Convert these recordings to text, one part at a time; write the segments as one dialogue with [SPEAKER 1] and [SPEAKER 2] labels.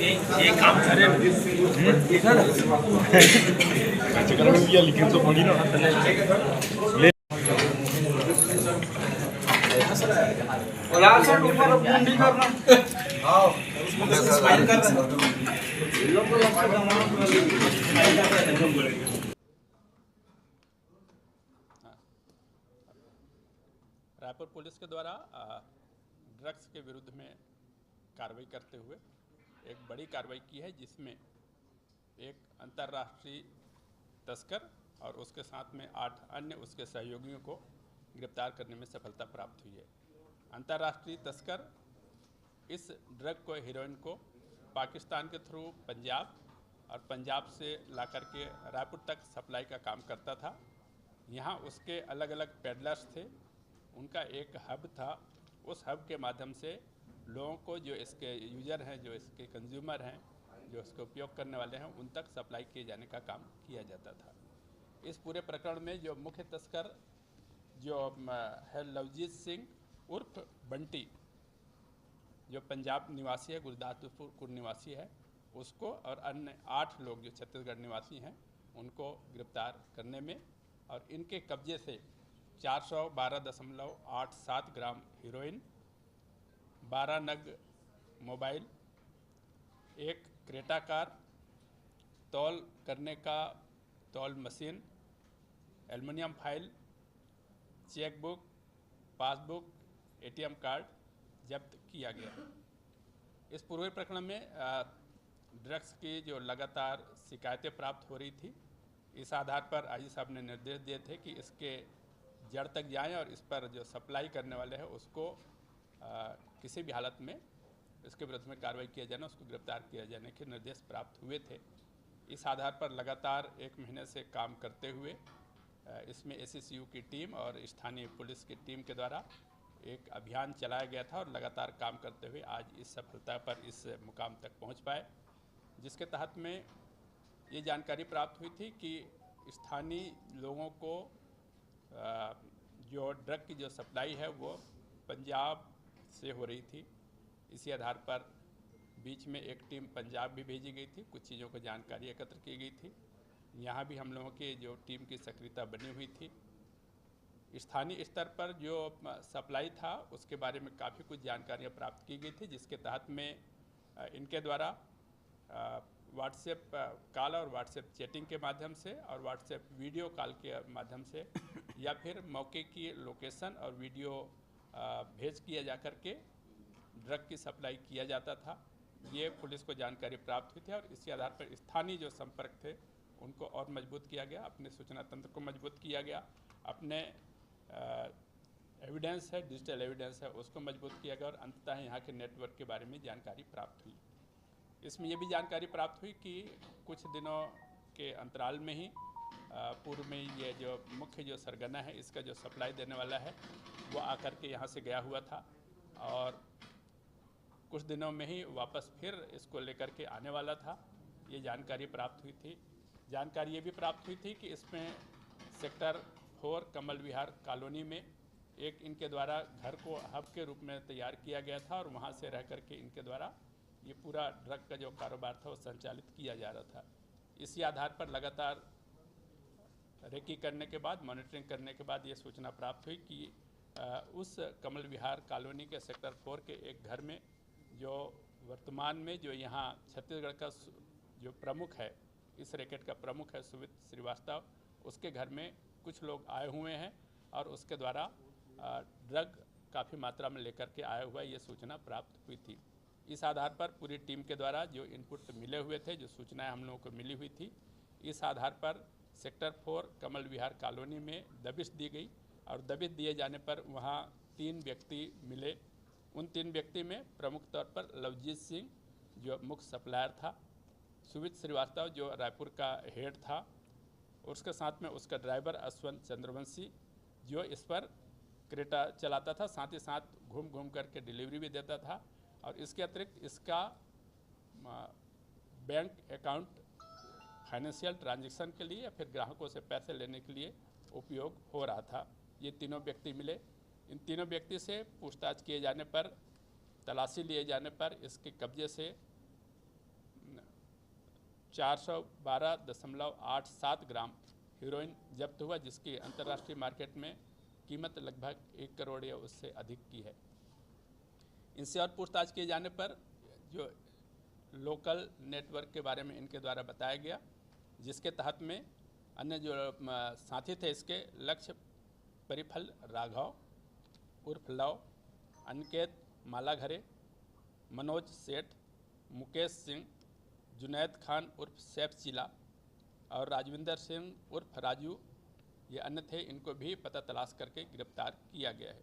[SPEAKER 1] ये काम करे
[SPEAKER 2] चक्कर में भी लिखी तो पड़ी ना ले
[SPEAKER 3] यार सर ऊपर मुंडी करना आओ स्माइल कर
[SPEAKER 4] रायपुर पुलिस के द्वारा ड्रग्स के विरुद्ध में कार्रवाई करते हुए एक बड़ी कार्रवाई की है, जिसमें एक अंतर्राष्ट्रीय तस्कर और उसके साथ में 8 अन्य उसके सहयोगियों को गिरफ्तार करने में सफलता प्राप्त हुई है। अंतर्राष्ट्रीय तस्कर इस ड्रग को, हीरोइन को पाकिस्तान के थ्रू पंजाब और पंजाब से लाकर के रायपुर तक सप्लाई का काम करता था। यहाँ उसके अलग अलग पेडलर्स थे, उनका एक हब था। उस हब के माध्यम से लोगों को, जो इसके यूज़र हैं, जो इसके कंज्यूमर हैं, जो इसका उपयोग करने वाले हैं, उन तक सप्लाई किए जाने का काम किया जाता था। इस पूरे प्रकरण में जो मुख्य तस्कर जो है लवजीत सिंह उर्फ बंटी, जो पंजाब निवासी है, गुरदासपुर निवासी है, उसको और अन्य 8 लोग जो छत्तीसगढ़ निवासी हैं, उनको गिरफ्तार करने में और इनके कब्जे से 412.87 ग्राम हीरोइन, 12 नग मोबाइल, एक क्रेटा कार, तौल करने का तौल machine, aluminium file, chequebook, passbook, ATM card जब्त किया गया। इस पूरे प्रकरण में ड्रग्स की जो लगातार शिकायतें प्राप्त हो रही थी, इस आधार पर आईजी साहब ने निर्देश दिए थे कि इसके जड़ तक जाएं और इस पर जो सप्लाई करने वाले हैं उसको किसी भी हालत में इसके विरुद्ध में कार्रवाई किया जाना, उसको गिरफ्तार किया जाने के निर्देश प्राप्त हुए थे। इस आधार पर लगातार 1 महीने से काम करते हुए इसमें एसएसयू की टीम और स्थानीय पुलिस की टीम के द्वारा एक अभियान चलाया गया था और लगातार काम करते हुए आज इस सफलता पर, इस मुकाम तक पहुंच पाए, जिसके तहत में ये जानकारी प्राप्त हुई थी कि स्थानीय लोगों को जो ड्रग की जो सप्लाई है वो पंजाब से हो रही थी। इसी आधार पर बीच में एक टीम पंजाब भी भेजी गई थी, कुछ चीज़ों को जानकारी एकत्र की गई थी। यहाँ भी हम लोगों की जो टीम की सक्रियता बनी हुई थी। स्थानीय स्तर पर जो सप्लाई था उसके बारे में काफ़ी कुछ जानकारियाँ प्राप्त की गई थी, जिसके तहत में इनके द्वारा व्हाट्सएप कॉल और व्हाट्सएप चैटिंग के माध्यम से और व्हाट्सएप वीडियो कॉल के माध्यम से या फिर मौके की लोकेशन और वीडियो भेज किया जा कर के ड्रग की सप्लाई किया जाता था। ये पुलिस को जानकारी प्राप्त हुई थी और इसी आधार पर स्थानीय जो संपर्क थे उनको और मजबूत किया गया, अपने सूचना तंत्र को मजबूत किया गया, अपने एविडेंस है, डिजिटल एविडेंस है, उसको मजबूत किया गया और अंततः यहाँ के नेटवर्क के बारे में जानकारी प्राप्त हुई। इसमें ये भी जानकारी प्राप्त हुई कि कुछ दिनों के अंतराल में ही पूर्व में ये जो मुख्य जो सरगना है, इसका जो सप्लाई देने वाला है, वो आकर के यहाँ से गया हुआ था और कुछ दिनों में ही वापस फिर इसको लेकर के आने वाला था। ये जानकारी प्राप्त हुई थी। जानकारी ये भी प्राप्त हुई थी कि इसमें सेक्टर 4 कमल विहार कॉलोनी में एक इनके द्वारा घर को हब के रूप में तैयार किया गया था और वहाँ से रह कर के इनके द्वारा ये पूरा ड्रग का जो कारोबार था वो संचालित किया जा रहा था। इसी आधार पर लगातार रेकी करने के बाद, मॉनिटरिंग करने के बाद ये सूचना प्राप्त हुई कि उस कमल विहार कॉलोनी के सेक्टर 4 के एक घर में जो वर्तमान में जो यहाँ छत्तीसगढ़ का जो प्रमुख है, इस रैकेट का प्रमुख है सुमित श्रीवास्तव, उसके घर में कुछ लोग आए हुए हैं और उसके द्वारा ड्रग काफ़ी मात्रा में लेकर के आया हुआ ये सूचना प्राप्त हुई थी। इस आधार पर पूरी टीम के द्वारा जो इनपुट मिले हुए थे, जो सूचनाएं हम लोगों को मिली हुई थी, इस आधार पर सेक्टर 4 कमल विहार कॉलोनी में दबिश दी गई और दबिश दिए जाने पर वहाँ 3 व्यक्ति मिले। उन 3 व्यक्ति में प्रमुख तौर पर लवजीत सिंह जो मुख्य सप्लायर था, सुमित श्रीवास्तव जो रायपुर का हेड था, और उसके साथ में उसका ड्राइवर अश्वंत चंद्रवंशी जो इस पर क्रेटा चलाता था, साथ ही साथ घूम घूम करके डिलीवरी भी देता था और इसके अतिरिक्त इसका बैंक अकाउंट फाइनेंशियल ट्रांजैक्शन के लिए या फिर ग्राहकों से पैसे लेने के लिए उपयोग हो रहा था। ये तीनों व्यक्ति मिले। इन तीनों व्यक्ति से पूछताछ किए जाने पर, तलाशी लिए जाने पर इसके कब्जे से 412.87 ग्राम हीरोइन जब्त हुआ, जिसकी अंतर्राष्ट्रीय मार्केट में कीमत लगभग 1 करोड़ या उससे अधिक की है। इनसे और पूछताछ किए जाने पर जो लोकल नेटवर्क के बारे में इनके द्वारा बताया गया, जिसके तहत में अन्य जो साथी थे इसके लक्ष्य परिफल राघव उर्फ लव, अनिकेत मालाघरे, मनोज सेठ, मुकेश सिंह, जुनैद खान उर्फ सैफ चिला और राजविंदर सिंह उर्फ राजू, ये अन्य थे। इनको भी पता तलाश करके गिरफ्तार किया गया है।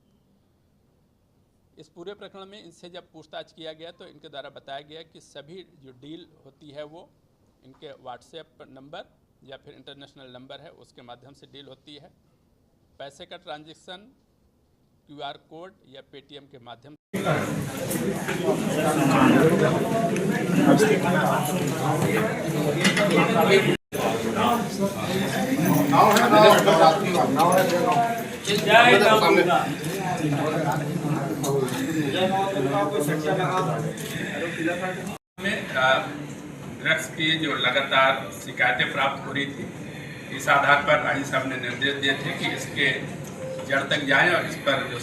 [SPEAKER 4] इस पूरे प्रकरण में इनसे जब पूछताछ किया गया तो इनके द्वारा बताया गया कि सभी जो डील होती है वो इनके व्हाट्सएप नंबर या फिर इंटरनेशनल नंबर है उसके माध्यम से डील होती है। पैसे का ट्रांजैक्शन QR कोड या पेटीएम के माध्यम से ड्रग्स की जो लगातार शिकायतें प्राप्त हो रही थी, इस आधार पर आई साहब ने निर्देश दिए थे कि इसके जड़ तक जाएं और इस पर जो